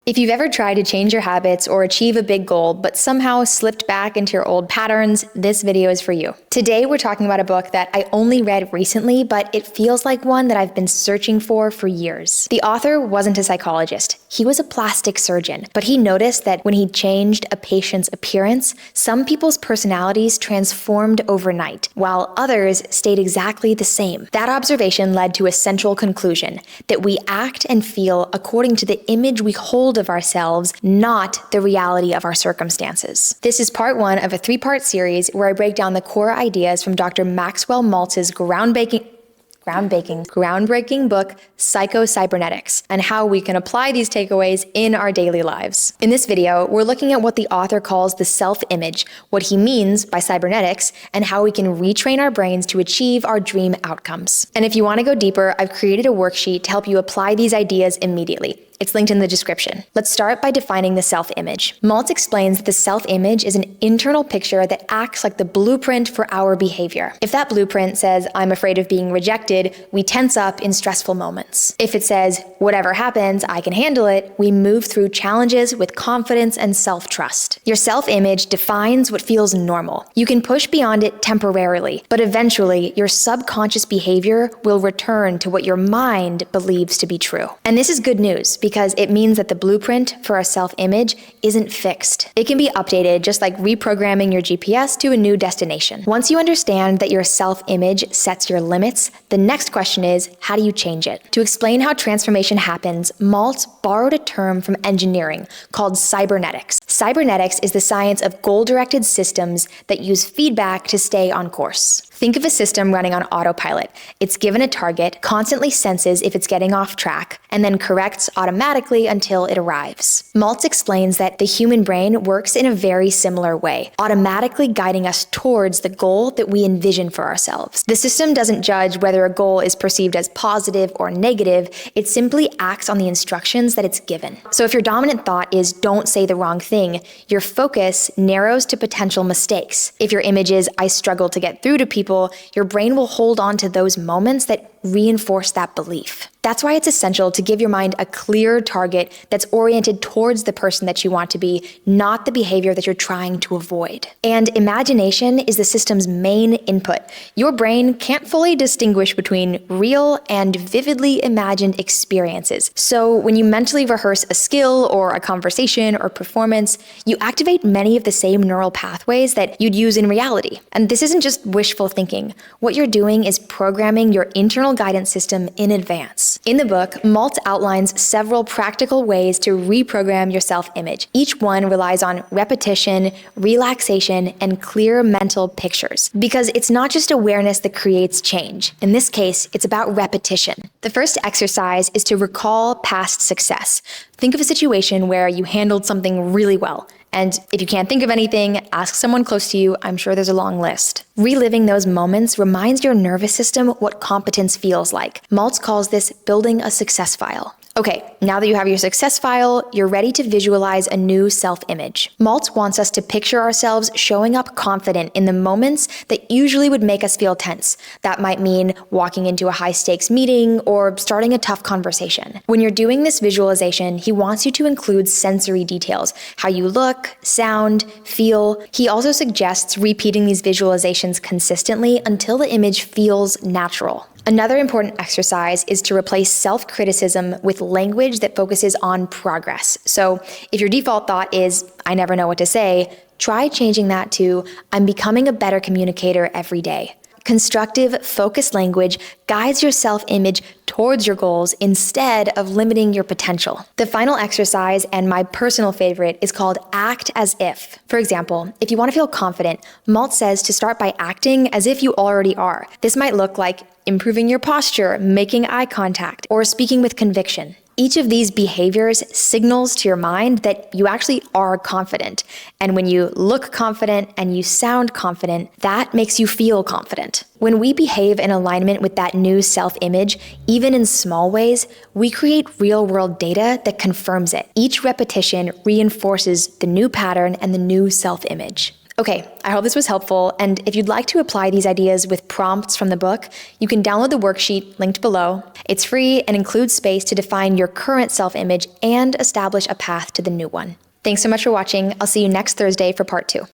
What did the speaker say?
If you've ever tried to change your habits or achieve a big goal, but somehow slipped back into your old patterns, this video is for you. Today, we're talking about a book that I only read recently, but it feels like one that I've been searching for years. The author wasn't a psychologist. He was a plastic surgeon, but he noticed that when he changed a patient's appearance, some people's personalities transformed overnight, while others stayed exactly the same. That observation led to a central conclusion, that we act and feel according to the image we hold of ourselves, not the reality of our circumstances. This is part one of a 3-part series where I break down the core ideas from Dr. Maxwell Maltz's groundbreaking book, Psycho-Cybernetics, and how we can apply these takeaways in our daily lives. In this video, we're looking at what the author calls the self-image, what he means by cybernetics, and how we can retrain our brains to achieve our dream outcomes. And if you want to go deeper, I've created a worksheet to help you apply these ideas immediately. It's linked in the description. Let's start by defining the self-image. Maltz explains that the self-image is an internal picture that acts like the blueprint for our behavior. If that blueprint says, "I'm afraid of being rejected," we tense up in stressful moments. If it says, "Whatever happens, I can handle it," we move through challenges with confidence and self-trust. Your self-image defines what feels normal. You can push beyond it temporarily, but eventually your subconscious behavior will return to what your mind believes to be true. And this is good news, because it means that the blueprint for our self-image isn't fixed. It can be updated, just like reprogramming your GPS to a new destination. Once you understand that your self-image sets your limits, the next question is, how do you change it? To explain how transformation happens, Maltz borrowed a term from engineering called cybernetics. Cybernetics is the science of goal-directed systems that use feedback to stay on course. Think of a system running on autopilot. It's given a target, constantly senses if it's getting off track, and then corrects automatically until it arrives. Maltz explains that the human brain works in a very similar way, automatically guiding us towards the goal that we envision for ourselves. The system doesn't judge whether a goal is perceived as positive or negative, it simply acts on the instructions that it's given. So if your dominant thought is "don't say the wrong thing," your focus narrows to potential mistakes. If your image is "I struggle to get through to people," your brain will hold on to those moments that reinforce that belief. That's why it's essential to give your mind a clear target that's oriented towards the person that you want to be, not the behavior that you're trying to avoid. And imagination is the system's main input. Your brain can't fully distinguish between real and vividly imagined experiences. So when you mentally rehearse a skill or a conversation or performance, you activate many of the same neural pathways that you'd use in reality. And this isn't just wishful thinking. What you're doing is programming your internal guidance system in advance. In the book, Maltz outlines several practical ways to reprogram your self-image. Each one relies on repetition, relaxation, and clear mental pictures. Because it's not just awareness that creates change. In this case, it's about repetition. The first exercise is to recall past success. Think of a situation where you handled something really well. And if you can't think of anything, ask someone close to you. I'm sure there's a long list. Reliving those moments reminds your nervous system what competence feels like. Maltz calls this building a success file. Okay, now that you have your success file, you're ready to visualize a new self-image. Maltz wants us to picture ourselves showing up confident in the moments that usually would make us feel tense. That might mean walking into a high-stakes meeting or starting a tough conversation. When you're doing this visualization, he wants you to include sensory details, how you look, sound, feel. He also suggests repeating these visualizations consistently until the image feels natural. Another important exercise is to replace self-criticism with language that focuses on progress. So if your default thought is, "I never know what to say," try changing that to, "I'm becoming a better communicator every day." Constructive, focused language guides your self-image towards your goals instead of limiting your potential. The final exercise, and my personal favorite, is called act as if. For example, if you want to feel confident, Maltz says to start by acting as if you already are. This might look like improving your posture, making eye contact, or speaking with conviction. Each of these behaviors signals to your mind that you actually are confident. And when you look confident and you sound confident, that makes you feel confident. When we behave in alignment with that new self-image, even in small ways, we create real-world data that confirms it. Each repetition reinforces the new pattern and the new self-image. Okay, I hope this was helpful, and if you'd like to apply these ideas with prompts from the book, you can download the worksheet linked below. It's free and includes space to define your current self-image and establish a path to the new one. Thanks so much for watching. I'll see you next Thursday for part 2.